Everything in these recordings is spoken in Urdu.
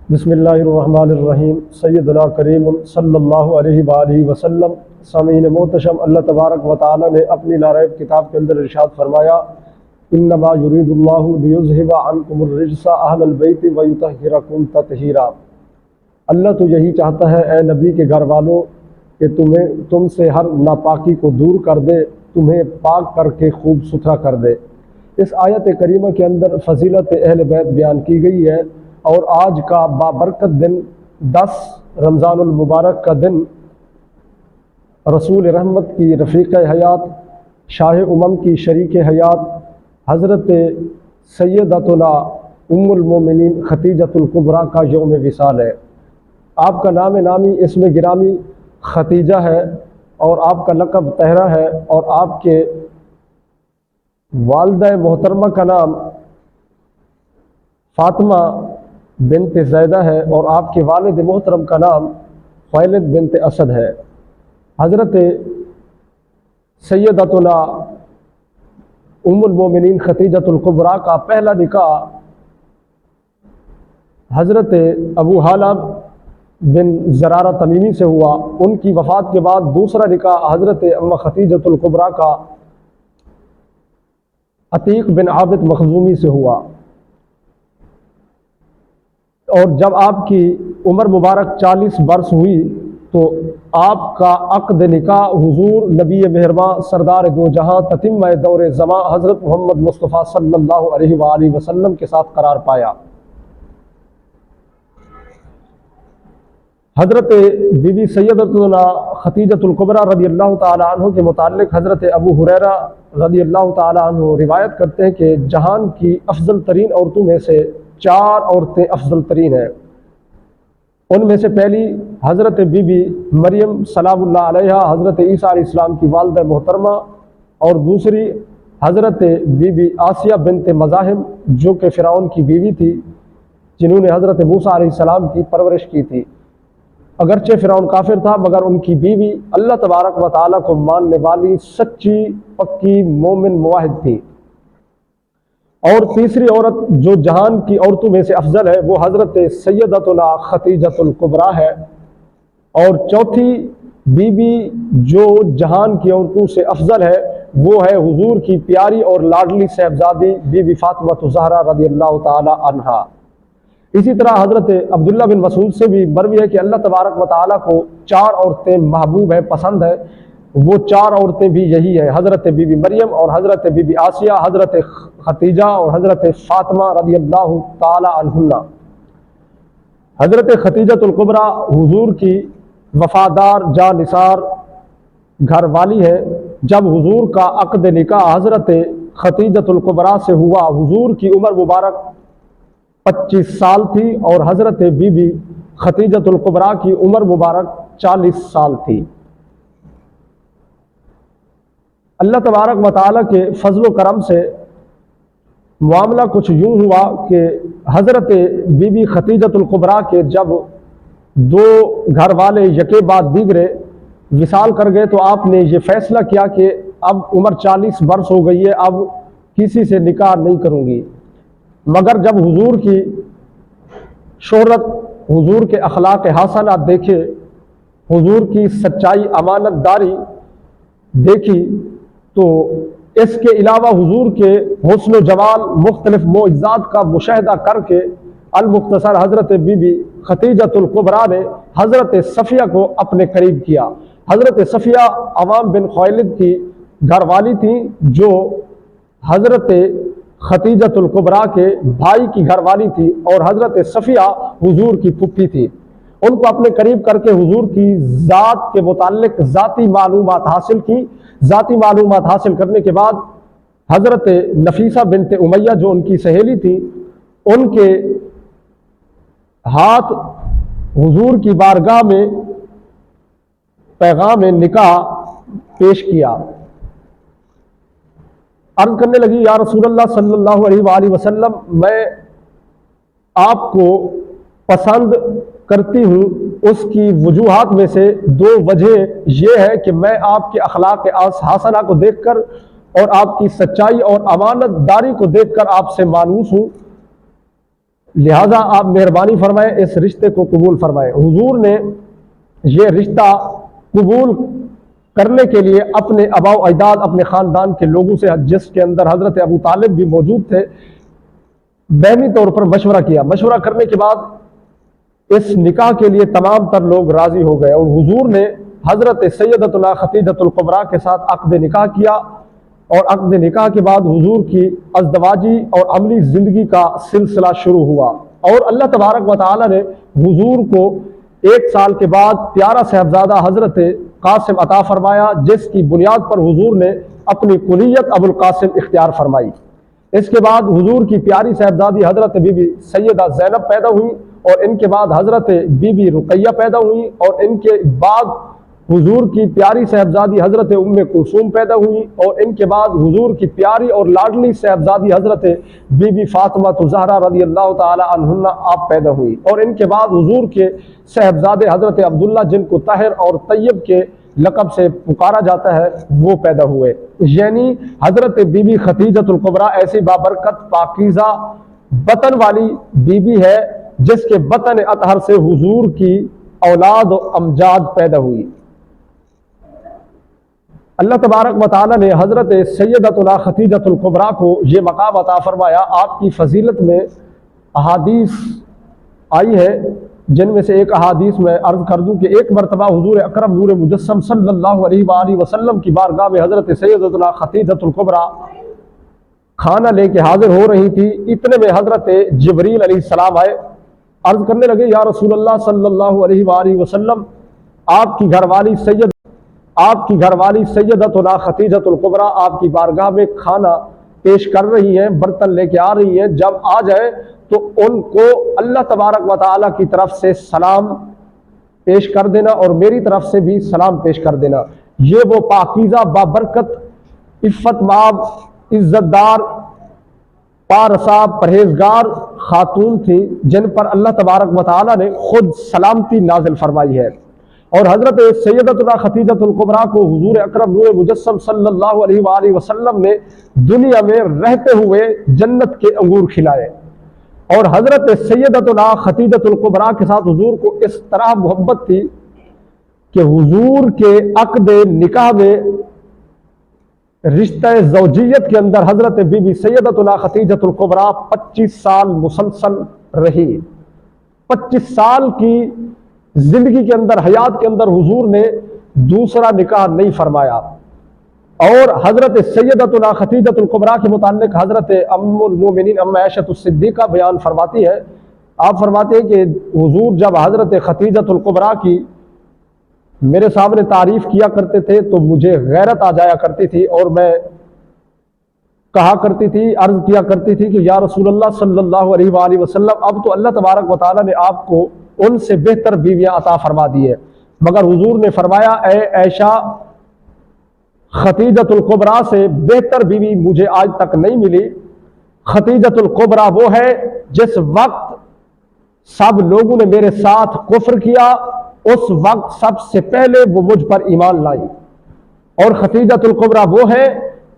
بسم اللہ الرحمن الرحیم سیدنا کریم صلی اللہ علیہ وآلہ وسلم۔ سامعین محتشم، اللہ تبارک و تعالی نے اپنی لاریب کتاب کے اندر ارشاد فرمایا، انما یرید اللہ لیذھب عنکم الرجس اہل البیت ویطہرکم تطہیرا۔ اللہ تو یہی چاہتا ہے اے نبی کے گھر والوں کہ تم سے ہر ناپاکی کو دور کر دے، تمہیں پاک کر کے خوب ستھرا کر دے۔ اس آیت کریمہ کے اندر فضیلت اہل بیت بیان کی گئی ہے، اور آج کا بابرکت دن 10 رمضان المبارک کا دن رسول رحمت کی رفیق حیات، شاہ امم کی شریک حیات، حضرت سیدتنا ام المومنین خدیجۃ الکبریٰ کا یوم وصال ہے۔ آپ کا نام نامی اسم گرامی خدیجہ ہے، اور آپ کا لقب طاہرہ ہے، اور آپ کے والدہ محترمہ کا نام فاطمہ بنت زیدہ ہے، اور آپ کے والد محترم کا نام خویلد بنت اسد ہے۔ حضرت سیدتنا ام المومنین خدیجۃ الکبریٰ کا پہلا نکاح حضرت ابو حالہ بن زرارہ تمیمی سے ہوا۔ ان کی وفات کے بعد دوسرا نکاح حضرت ام خدیجۃ الکبریٰ کا عتیق بن عابد مخزومی سے ہوا، اور جب آپ کی عمر مبارک 40 برس ہوئی تو آپ کا عقد نکاح حضور نبی مہرباں سردار دو جہاں تتمہ دور زماں حضرت محمد مصطفیٰ صلی اللہ علیہ وآلہ وسلم کے ساتھ قرار پایا۔ حضرت بی بی سیدتنا خدیجۃ الکبریٰ رضی اللہ تعالی عنہ کے متعلق حضرت ابو ہریرہ رضی اللہ تعالی عنہ روایت کرتے ہیں کہ جہان کی افضل ترین عورتوں میں سے 4 عورتیں افضل ترین ہیں۔ ان میں سے پہلی حضرت بی بی مریم سلام اللہ علیہا، حضرت عیسیٰ علیہ السلام کی والدہ محترمہ، اور دوسری حضرت بی بی آسیہ بنت مزاحم جو کہ فرعون کی بیوی تھی، جنہوں نے حضرت موسیٰ علیہ السلام کی پرورش کی تھی۔ اگرچہ فرعون کافر تھا، مگر ان کی بیوی اللہ تبارک و تعالیٰ کو ماننے والی سچی پکی مومن موحد تھی۔ اور تیسری عورت جو جہان کی عورتوں میں سے افضل ہے وہ حضرت سیدتنا خدیجۃ الکبریٰ ہے، اور چوتھی بی بی جو جہان کی عورتوں سے افضل ہے وہ ہے حضور کی پیاری اور لاڈلی صاحبزادی بی بی فاطمہ الزہرا رضی اللہ تعالی عنہا۔ اسی طرح حضرت عبداللہ بن مسعود سے بھی مروی ہے کہ اللہ تبارک و تعالیٰ کو 4 عورتیں محبوب ہیں، پسند ہے، وہ 4 عورتیں بھی یہی ہیں: حضرت بی بی مریم اور حضرت بی بی آسیہ، حضرت خدیجہ اور حضرت فاطمہ رضی اللہ تعالی عنہا۔ حضرت خدیجۃ الکبریٰ حضور کی وفادار جانثار گھر والی ہے۔ جب حضور کا عقد نکاح حضرت خدیجۃ الکبریٰ سے ہوا، حضور کی عمر مبارک 25 سال تھی، اور حضرت بی بی خدیجۃ الکبریٰ کی عمر مبارک 40 سال تھی۔ اللہ تبارک و تعالیٰ کے فضل و کرم سے معاملہ کچھ یوں ہوا کہ حضرت بی بی خدیجۃ الکبریٰ کے جب 2 گھر والے یکے بعد دیگرے وصال کر گئے تو آپ نے یہ فیصلہ کیا کہ اب عمر 40 برس ہو گئی ہے، اب کسی سے نکاح نہیں کروں گی۔ مگر جب حضور کی شہرت، حضور کے اخلاق حسنہ دیکھے، حضور کی سچائی امانت داری دیکھی، تو اس کے علاوہ حضور کے حسن و جمال مختلف معجزات کا مشاہدہ کر کے المختصر حضرت بی بی خدیجۃ الکبریٰ نے حضرت صفیہ کو اپنے قریب کیا۔ حضرت صفیہ عوام بن خویلد کی گھر والی تھیں، جو حضرت خدیجۃ الکبریٰ کے بھائی کی گھر والی تھی، اور حضرت صفیہ حضور کی پھپھی تھی۔ ان کو اپنے قریب کر کے حضور کی ذات کے متعلق ذاتی معلومات حاصل کی۔ ذاتی معلومات حاصل کرنے کے بعد حضرت نفیسہ بنت امیہ جو ان کی سہیلی تھی، ان کے ہاتھ حضور کی بارگاہ میں پیغام نکاح پیش کیا۔ عرض کرنے لگی، یا رسول اللہ صلی اللہ علیہ وآلہ وسلم، میں آپ کو پسند کرتی ہوں۔ اس کی وجوہات میں سے 2 وجہ یہ ہے کہ میں آپ کے اخلاق حسنہ کو دیکھ کر اور آپ کی سچائی اور امانت داری کو دیکھ کر آپ سے مانوس ہوں۔ لہٰذا آپ مہربانی فرمائیں اس رشتے کو قبول فرمائیں۔ حضور نے یہ رشتہ قبول کرنے کے لیے اپنے آباء و اجداد، اپنے خاندان کے لوگوں سے، جس کے اندر حضرت ابو طالب بھی موجود تھے، باہمی طور پر مشورہ کیا۔ مشورہ کرنے کے بعد اس نکاح کے لیے تمام تر لوگ راضی ہو گئے، اور حضور نے حضرت سیدتنا خدیجۃ الکبریٰ کے ساتھ عقد نکاح کیا، اور عقد نکاح کے بعد حضور کی ازدواجی اور عملی زندگی کا سلسلہ شروع ہوا، اور اللہ تبارک و تعالی نے حضور کو 1 سال کے بعد پیارا صاحبزادہ حضرت قاسم عطا فرمایا، جس کی بنیاد پر حضور نے اپنی کنیت ابو القاسم اختیار فرمائی۔ اس کے بعد حضور کی پیاری صاحبزادی حضرت بی بی سیدہ زینب پیدا ہوئی، اور ان کے بعد حضرت بی بی رقیہ پیدا ہوئی، اور ان کے بعد حضور کی پیاری صاحبزادی حضرت ام کلثوم پیدا ہوئی، اور ان کے بعد حضور کی پیاری اور لاڈلی صاحبزادی حضرت بی بی فاطمہ زہرا رضی اللہ تعالی عنہن آپ پیدا ہوئی، اور ان کے بعد حضور کے صاحبزادے حضرت عبداللہ، جن کو طاہر اور طیب کے لقب سے پکارا جاتا ہے، وہ پیدا ہوئے۔ یعنی حضرت بی بی خدیجۃ الکبریٰ ایسی بابرکت پاکیزہ بطن والی بی بی ہے جس کے بطن اطہر سے حضور کی اولاد و امجاد پیدا ہوئی۔ اللہ تبارک و تعالی نے حضرت سیدتنا خدیجۃ الکبریٰ کو یہ مقام عطا فرمایا۔ آپ کی فضیلت میں احادیث آئی ہے، جن میں سے ایک احادیث میں عرض کر دوں کہ ایک مرتبہ حضور اکرم نور مجسم صلی اللہ علیہ وآلہ وسلم کی بارگاہ میں حضرت سیدتنا خدیجۃ الکبریٰ کھانا لے کے حاضر ہو رہی تھی۔ اتنے میں حضرت جبریل علیہ السلام آئے، عرض کرنے لگے، یا رسول اللہ صلی اللہ علیہ وآلہ وسلم، آپ کی گھر والی سیدتنا خدیجۃ الکبریٰ آپ کی بارگاہ میں کھانا پیش کر رہی ہیں، برتن لے کے آ رہی ہیں، جب آ جائے تو ان کو اللہ تبارک و تعالیٰ کی طرف سے سلام پیش کر دینا، اور میری طرف سے بھی سلام پیش کر دینا۔ یہ وہ پاکیزہ بابرکت عفت مآب عزت دار پارسا پرہیزگار خاتون تھی، جن پر اللہ تبارک و تعالیٰ نے خود سلامتی نازل فرمائی ہے۔ اور حضرت سیدتنا خدیجۃ الکبریٰ کو حضور اکرم نور مجسم صلی اللہ علیہ وآلہ وسلم نے دنیا میں رہتے ہوئے جنت کے انگور کھلائے، اور حضرت سیدتنا خدیجۃ الکبریٰ کے ساتھ حضور کو اس طرح محبت تھی کہ حضور کے عقد نکاح میں رشتہ زوجیت کے اندر حضرت بی بی سیدتنا خدیجۃ الکبریٰ 25 سال مسلسل رہی۔ 25 سال کی زندگی کے اندر، حیات کے اندر حضور نے دوسرا نکاح نہیں فرمایا۔ اور حضرت سیدتنا خدیجۃ الکبریٰ کے متعلق حضرت ام المومنین ام عائشہ الصدیقہ بیان فرماتی ہے، آپ فرماتے ہیں کہ حضور جب حضرت خدیجۃ الکبریٰ کی میرے سامنے تعریف کیا کرتے تھے تو مجھے غیرت آ جایا کرتی تھی، اور میں کہا کرتی تھی، عرض کیا کرتی تھی کہ یا رسول اللہ صلی اللہ علیہ وآلہ وسلم، اب تو اللہ تبارک و تعالیٰ نے آپ کو ان سے بہتر بیویاں عطا فرما دی ہے، مگر حضور نے فرمایا، اے عائشہ، خدیجۃ الکبریٰ سے بہتر بیوی مجھے آج تک نہیں ملی۔ خدیجۃ الکبریٰ وہ ہے جس وقت سب لوگوں نے میرے ساتھ کفر کیا، اس وقت سب سے پہلے وہ مجھ پر ایمان لائی، اور خدیجۃ الکبریٰ وہ ہے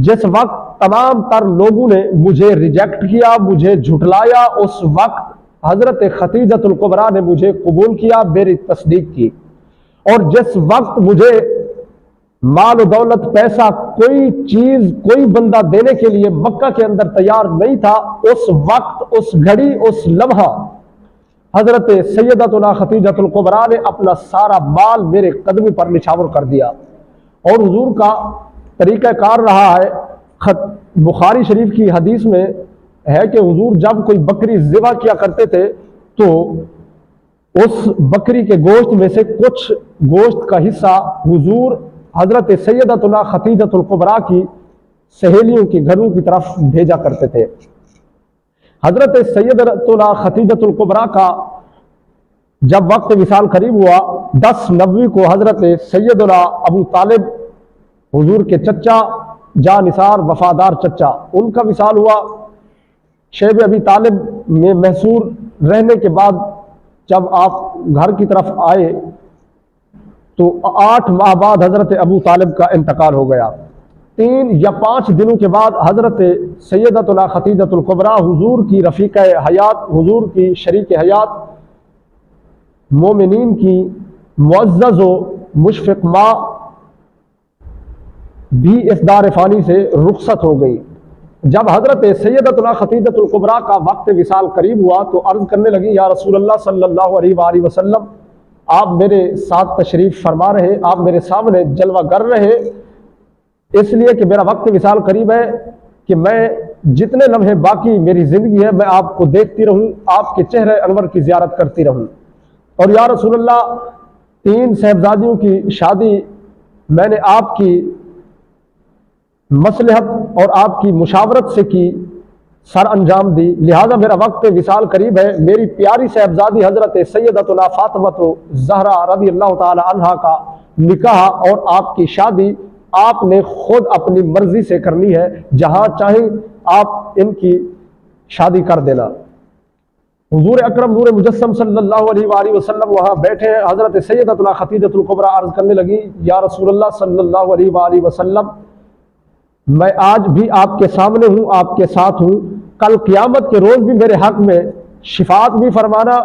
جس وقت تمام تر لوگوں نے مجھے ریجیکٹ کیا، مجھے جھٹلایا، اس وقت حضرت خدیجۃ الکبریٰ نے مجھے قبول کیا، میری تصدیق کی، اور جس وقت مجھے مال و دولت، پیسہ، کوئی چیز، کوئی بندہ دینے کے لیے مکہ کے اندر تیار نہیں تھا، اس وقت، اس گھڑی، اس لمحہ حضرت سیدتنا خدیجۃ الکبریٰ نے اپنا سارا مال میرے قدم پر نچھاور کر دیا۔ اور حضور کا طریقہ کار رہا ہے، بخاری شریف کی حدیث میں ہے کہ حضور جب کوئی بکری ذبح کیا کرتے تھے تو اس بکری کے گوشت میں سے کچھ گوشت کا حصہ حضور حضرت سیدتنا خدیجۃ الکبریٰ کی سہیلیوں کے گھروں کی طرف بھیجا کرتے تھے۔ حضرت سیدتنا خدیجۃ الکبریٰ کا جب وقت وصال قریب ہوا، 10 نوی کو حضرت سیدنا ابو طالب، حضور کے چچا، جاں نثار وفادار چچا، ان کا وصال ہوا۔ شیب ابی طالب میں محصور رہنے کے بعد جب آپ گھر کی طرف آئے تو 8 ماہ بعد حضرت ابو طالب کا انتقال ہو گیا۔ 3 یا 5 دنوں کے بعد حضرت سیدتنا خدیجۃ الکبریٰ حضور کی رفیقہ حیات، حضور کی شریک حیات، مومنین کی معزز و مشفق ماں بھی اس دار فانی سے رخصت ہو گئی۔ جب حضرت سیدتنا خدیجۃ الکبریٰ کا وقت وصال قریب ہوا تو عرض کرنے لگی، یا رسول اللہ صلی اللہ علیہ وآلہ وسلم، آپ میرے ساتھ تشریف فرما رہے، آپ میرے سامنے جلوہ گر رہے، اس لیے کہ میرا وقت وصال قریب ہے کہ میں جتنے لمحے باقی میری زندگی ہے میں آپ کو دیکھتی رہوں، آپ کے چہرے انور کی زیارت کرتی رہوں۔ اور یا رسول اللہ، 3 صاحبزادیوں کی شادی میں نے آپ کی مصلحت اور آپ کی مشاورت سے کی، سر انجام دی، لہذا میرا وقت وصال قریب ہے۔ میری پیاری صاحبزادی حضرت سیدتنا فاطمہ زہرا رضی اللہ تعالی عنہا کا نکاح اور آپ کی شادی آپ نے خود اپنی مرضی سے کرنی ہے، جہاں چاہیں آپ ان کی شادی کر دینا۔ حضور اکرم نور مجسم صلی اللہ علیہ وآلہ وسلم وہاں بیٹھے ہیں۔ حضرت سیدتنا خدیجۃ الکبریٰ عرض کرنے لگی، یا رسول اللہ صلی اللہ علیہ وآلہ وسلم، میں آج بھی آپ کے سامنے ہوں، آپ کے ساتھ ہوں، کل قیامت کے روز بھی میرے حق میں شفاعت بھی فرمانا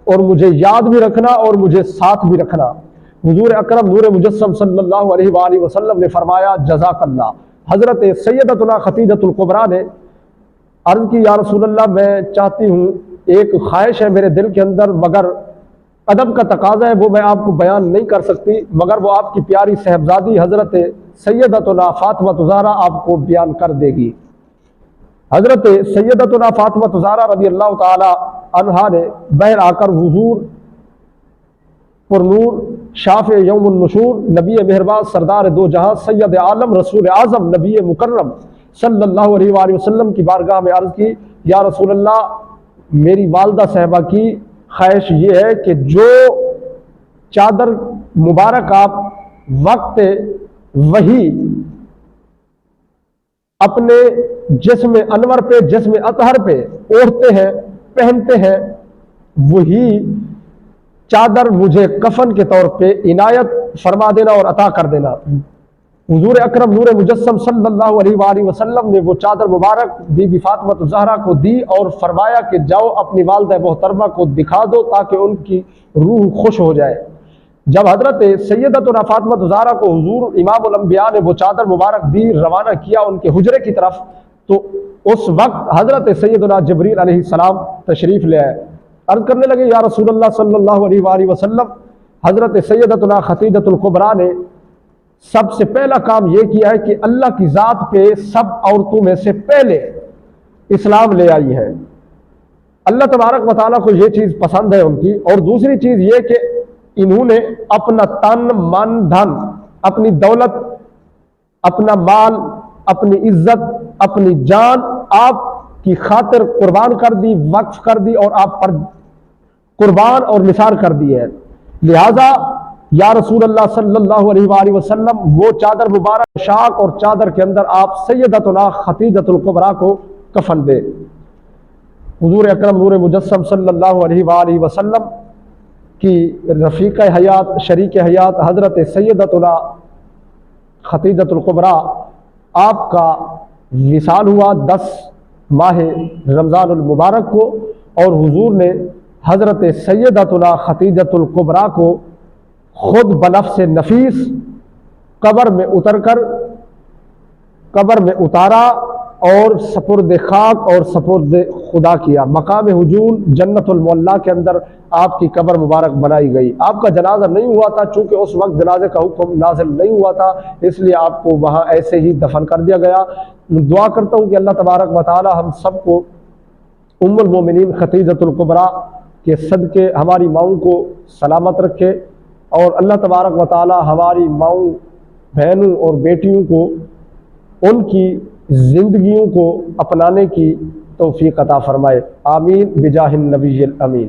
اور مجھے یاد بھی رکھنا اور مجھے ساتھ بھی رکھنا۔ حضور اکرم نور مجسم صلی اللہ علیہ وآلہ وسلم نے فرمایا، جزاک اللہ۔ حضرت سیدتنا خدیجۃ الکبریٰ نے عرض کی، یا رسول اللہ، میں چاہتی ہوں، ایک خواہش ہے میرے دل کے اندر، مگر ادب کا تقاضا ہے، وہ میں آپ کو بیان نہیں کر سکتی، مگر وہ آپ کی پیاری صاحبزادی حضرت سیدتنا فاطمہ زہرا آپ کو بیان کر دے گی۔ حضرت سیدتنا فاطمہ زہرا رضی اللہ تعالی عنہا نے بہر آ کر حضور پر نور شافع یوم النشور، نبی مہربان، سردار دو جہاں، سید عالم، رسول اعظم، نبی مکرم صلی اللہ علیہ وآلہ وسلم کی بارگاہ میں عرض کی، یا رسول اللہ، میری والدہ صاحبہ کی خواہش یہ ہے کہ جو چادر مبارک آپ وقت وہی اپنے جسم انور پہ، جسم اطہر پہ اوڑھتے ہیں، پہنتے ہیں، وہی چادر مجھے کفن کے طور پہ عنایت فرما دینا اور عطا کر دینا۔ حضور اکرم نور مجسم صلی اللہ علیہ وآلہ وسلم نے وہ چادر مبارک بی بی فاطمہ زہرا کو دی اور فرمایا کہ جاؤ اپنی والدہ محترمہ کو دکھا دو تاکہ ان کی روح خوش ہو جائے۔ جب حضرت سیدتنا فاطمہ زہرا کو حضور امام الانبیاء نے وہ چادر مبارک دی، روانہ کیا ان کے حجرے کی طرف، تو اس وقت حضرت سیدنا جبریل علیہ السلام تشریف لے آئے۔ عرض کرنے لگے، یا رسول اللہ صلی اللہ علیہ وآلہ وسلم، حضرت سیدتنا خدیجۃ الکبریٰ نے سب سے پہلا کام یہ کیا ہے کہ اللہ کی ذات پہ سب عورتوں میں سے پہلے اسلام لے آئی ہے۔ اللہ تبارک و تعالیٰ کو یہ چیز پسند ہے ان کی، اور دوسری چیز یہ کہ انہوں نے اپنا تن، من، دھن، اپنی دولت، اپنا مال، اپنی عزت، اپنی جان آپ کی خاطر قربان کر دی، وقف کر دی اور آپ پر قربان اور نثار کر دی ہے۔ لہذا یا رسول اللہ صلی اللہ علیہ وآلہ وسلم، وہ چادر مبارک شاک اور چادر کے اندر آپ سیدتنا خدیجۃ الکبریٰ کو کفن دے۔ حضور اکرم نور مجسم صلی اللہ علیہ وآلہ وسلم کی رفیق حیات، شریک حیات حضرت سیدتنا خدیجۃ الکبریٰ، آپ کا وصال ہوا 10 ماہ رمضان المبارک کو، اور حضور نے حضرت سیدتنا خدیجۃ الکبریٰ کو خود بنفس نفیس قبر میں اتارا اور سپرد خاک اور سپرد خدا کیا۔ مقام حجول جنت المعلیٰ کے اندر آپ کی قبر مبارک بنائی گئی۔ آپ کا جنازہ نہیں ہوا تھا، چونکہ اس وقت جنازے کا حکم نازل نہیں ہوا تھا، اس لیے آپ کو وہاں ایسے ہی دفن کر دیا گیا۔ دعا کرتا ہوں کہ اللہ تبارک و تعالی ہم سب کو ام المومنین خدیجۃ الکبریٰ کے صدقے ہماری ماؤں کو سلامت رکھے، اور اللہ تبارک و تعالی ہماری ماؤں، بہنوں اور بیٹیوں کو ان کی زندگیوں کو اپنانے کی توفیق عطا فرمائے۔ آمین بجاہ النبی الامین۔